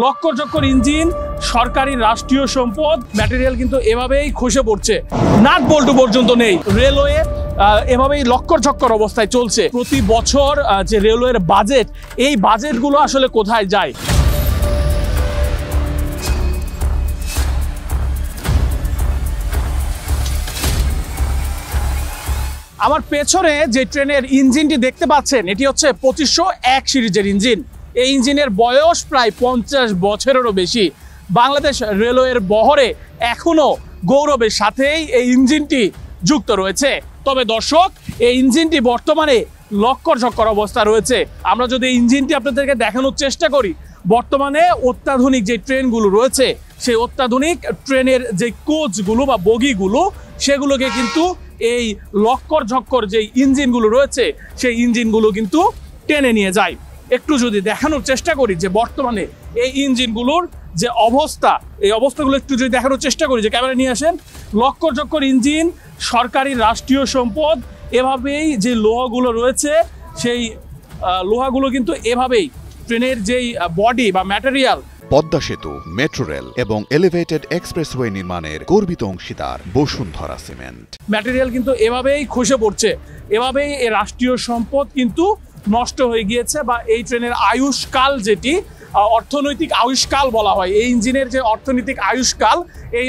লক্কর চক্কর ইঞ্জিন, সরকারি রাষ্ট্রীয় সম্পদ, ম্যাটেরিয়াল কিন্তু এভাবেই খসে পড়ছে, নাট বল্টু পর্যন্ত নেই। রেলওয়ে এভাবেই লক্কর চক্কর অবস্থায় চলছে। প্রতি বছর যে রেলওয়ের বাজেট, এই বাজেটগুলো আসলে কোথায় যায়? আমার পেছনে যে ট্রেনের ইঞ্জিনটি দেখতে পাচ্ছেন, এটি হচ্ছে 2501 সিরিজের ইঞ্জিন। এই ইঞ্জিনের বয়স প্রায় 50 বছরেরও বেশি। বাংলাদেশ রেলওয়ের বহরে এখনো গৌরবের সাথেই এই ইঞ্জিনটি যুক্ত রয়েছে। তবে দর্শক, এই ইঞ্জিনটি বর্তমানে লক্কর চক্কর অবস্থা রয়েছে। আমরা যদি এই ইঞ্জিনটি আপনাদেরকে দেখানোর চেষ্টা করি, বর্তমানে অত্যাধুনিক যে ট্রেনগুলো রয়েছে, সেই অত্যাধুনিক ট্রেনের যে কোচগুলো বা বগিগুলো, সেগুলোকে কিন্তু এই লক্কর ঝক্কর যে ইঞ্জিনগুলো রয়েছে, সেই ইঞ্জিনগুলো কিন্তু টেনে নিয়ে যায়। একটু যদি দেখানোর চেষ্টা করি যে বর্তমানে এই ইঞ্জিনগুলোর যে অবস্থা, এই অবস্থাগুলো একটু যদি দেখানোর চেষ্টা করি, যে ক্যামেরা নিয়ে আসেন। লক্কর চক্কর ইঞ্জিন, সরকারি রাষ্ট্রীয় সম্পদ, এভাবেই যে লোহাগুলো রয়েছে, সেই লোহাগুলো কিন্তু এভাবেই ট্রেনের যেই বডি বা ম্যাটেরিয়াল, পদ্মা সেতু, মেট্রো রেল এবং এলিভেটেড এক্সপ্রেসওয়ে নির্মাণের গর্বিত অংশীদার বসুন্ধরা সিমেন্ট। ম্যাটেরিয়াল কিন্তু এভাবেই খসে পড়ছে, এভাবেই এই রাষ্ট্রীয় সম্পদ কিন্তু নষ্ট হয়ে গিয়েছে। বা এই ট্রেনের আয়ুষ্কাল, যেটি অর্থনৈতিক আয়ুষ্কাল বলা হয়, এই ইঞ্জিনের যে অর্থনৈতিক আয়ুষ্কাল, এই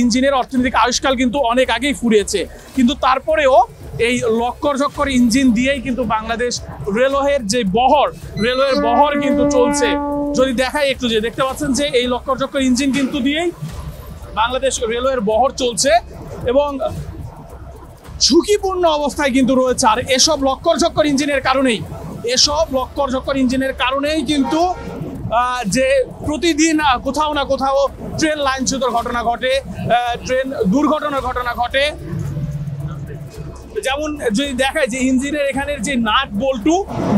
ইঞ্জিনের অর্থনৈতিক আয়ুষ্কাল কিন্তু অনেক আগেই ফুরিয়েছে। কিন্তু তারপরেও এই লক্কর চক্কর ইঞ্জিন দিয়েই কিন্তু বাংলাদেশ রেলওয়ের যে রেলওয়ের বহর কিন্তু চলছে। যদি দেখাই একটু, যে দেখতে পাচ্ছেন যে এই লক্কর চক্কর ইঞ্জিন কিন্তু দিয়েই বাংলাদেশ রেলওয়ের বহর চলছে এবং ঝুঁকিপূর্ণ অবস্থায় কিন্তু রয়েছে। আর এসব লক্কর চক্কর ইঞ্জিনের কারণেই কিন্তু যে প্রতিদিন কোথাও না কোথাও ট্রেন লাইনচ্যুতর ঘটনা ঘটে, ট্রেন দুর্ঘটনার ঘটনা ঘটে। যেমন যদি দেখায় যে ইঞ্জিনের এখানের যে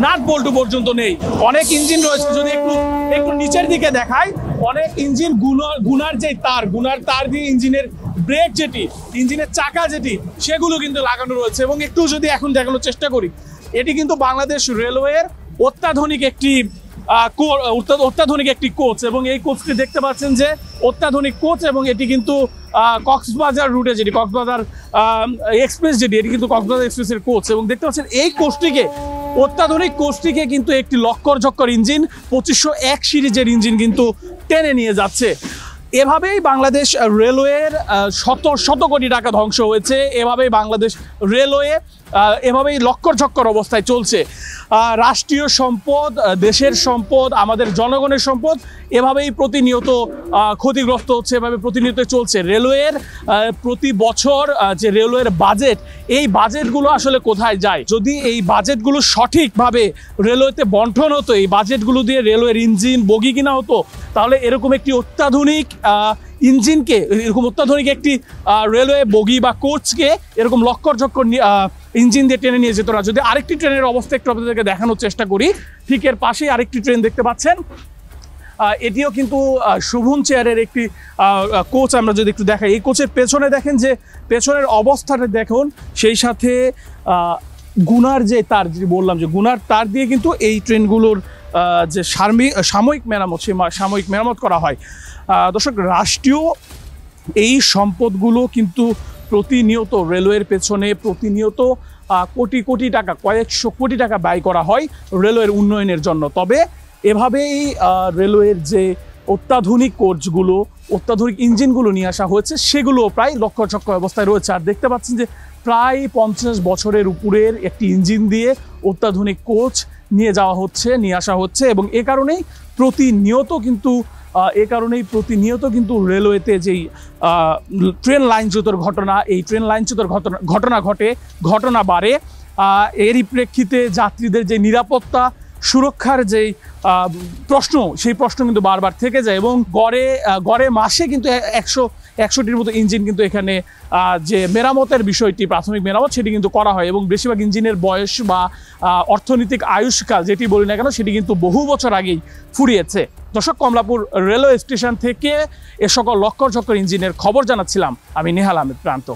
নাট বল্টু পর্যন্ত নেই। অনেক ইঞ্জিন রয়েছে, যদি একটু নিচের দিকে দেখায়, অনেক ইঞ্জিন গুনার তার দিয়ে ইঞ্জিনের ব্রেক যেটি, ইঞ্জিনের চাকা যেটি, সেগুলো কিন্তু লাগানো রয়েছে। এবং একটু যদি এখন দেখানোর চেষ্টা করি, এটি কিন্তু বাংলাদেশ রেলওয়ের অত্যাধুনিক একটি কোচ। এবং এই কোচটি দেখতে পাচ্ছেন যে অত্যাধুনিক কোচ, এবং এটি কিন্তু কক্সবাজার রুটে, যেটি কক্সবাজার এক্সপ্রেস, এটি কিন্তু কক্সবাজার এক্সপ্রেসের কোচ। এবং দেখতে পাচ্ছেন এই অত্যাধুনিক কোচটিকে কিন্তু একটি লক্কর চক্কর ইঞ্জিন, 2501 সিরিজের ইঞ্জিন কিন্তু টেনে নিয়ে যাচ্ছে। এভাবেই বাংলাদেশ রেলওয়ের শত কোটি টাকা ধ্বংস হয়েছে। এভাবেই বাংলাদেশ রেলওয়ে এভাবেই লক্কর চক্কর অবস্থায় চলছে। রাষ্ট্রীয় সম্পদ, দেশের সম্পদ, আমাদের জনগণের সম্পদ এভাবেই প্রতিনিয়ত ক্ষতিগ্রস্ত হচ্ছে, এভাবে প্রতিনিয়ত চলছে। রেলওয়ের প্রতি বছর যে রেলওয়ের বাজেট, এই বাজেটগুলো আসলে কোথায় যায়? যদি এই বাজেটগুলো সঠিকভাবে রেলওয়েতে বন্টন হতো, এই বাজেটগুলো দিয়ে রেলওয়ের ইঞ্জিন, বগি কিনা হতো, তাহলে এরকম একটি অত্যাধুনিক ইঞ্জিনকে, এরকম অত্যাধুনিক একটি রেলওয়ে বগি বা কোচকে এরকম লক্কর চক্কর ইঞ্জিন দিয়ে টেনে নিয়ে যেত না। যদি আরেকটি ট্রেনের অবস্থা একটু আপনাদেরকে দেখানোর চেষ্টা করি, ঠিক এর পাশেই আরেকটি ট্রেন দেখতে পাচ্ছেন। এটিও কিন্তু শুভন চেয়ারের একটি কোচ। আমরা যদি একটু দেখাই, এই কোচের পেছনে দেখেন যে পেছনের অবস্থাটা দেখুন, সেই সাথে গুনার যে তার, যেটি বললাম যে গুনার তার দিয়ে কিন্তু এই ট্রেনগুলোর যে সাময়িক মেরামত করা হয়। দর্শক, রাষ্ট্রীয় এই সম্পদগুলো কিন্তু প্রতিনিয়ত রেলওয়ের পেছনে প্রতিনিয়ত কোটি কোটি টাকা, কয়েকশো কোটি টাকা ব্যয় করা হয় রেলওয়ের উন্নয়নের জন্য। তবে এভাবেই রেলওয়ের যে অত্যাধুনিক কোচগুলো, অত্যাধুনিক ইঞ্জিনগুলো নিয়ে আসা হয়েছে, সেগুলো প্রায় লক্কর চক্কর অবস্থায় রয়েছে। আর দেখতে পাচ্ছেন যে প্রায় 50 বছরের উপরের একটি ইঞ্জিন দিয়ে অত্যাধুনিক কোচ নিয়ে আসা হচ্ছে। এবং এ কারণেই প্রতিনিয়ত কিন্তু রেলওয়েতে যেই ট্রেন লাইনচ্যুতর ঘটনা, এই ট্রেন লাইনচ্যুতর ঘটনা বাড়ে। এরই প্রেক্ষিতে যাত্রীদের যে নিরাপত্তা, সুরক্ষার যেই প্রশ্ন, সেই প্রশ্ন কিন্তু বারবার থেকে যায়। এবং গড়ে মাসে কিন্তু 100টির মতো ইঞ্জিন কিন্তু এখানে যে মেরামতের বিষয়টি, প্রাথমিক মেরামত, সেটি কিন্তু করা হয়। এবং বেশিরভাগ ইঞ্জিনের বয়স বা অর্থনৈতিক আয়ুষ্কাল, যেটি বলি না কেন, সেটি কিন্তু বহু বছর আগেই ফুরিয়েছে। দর্শক, কমলাপুর রেলওয়ে স্টেশন থেকে এ সকল লক্কর চক্কর ইঞ্জিনের খবর জানাচ্ছিলাম আমি নেহাল আহমেদ প্রান্ত।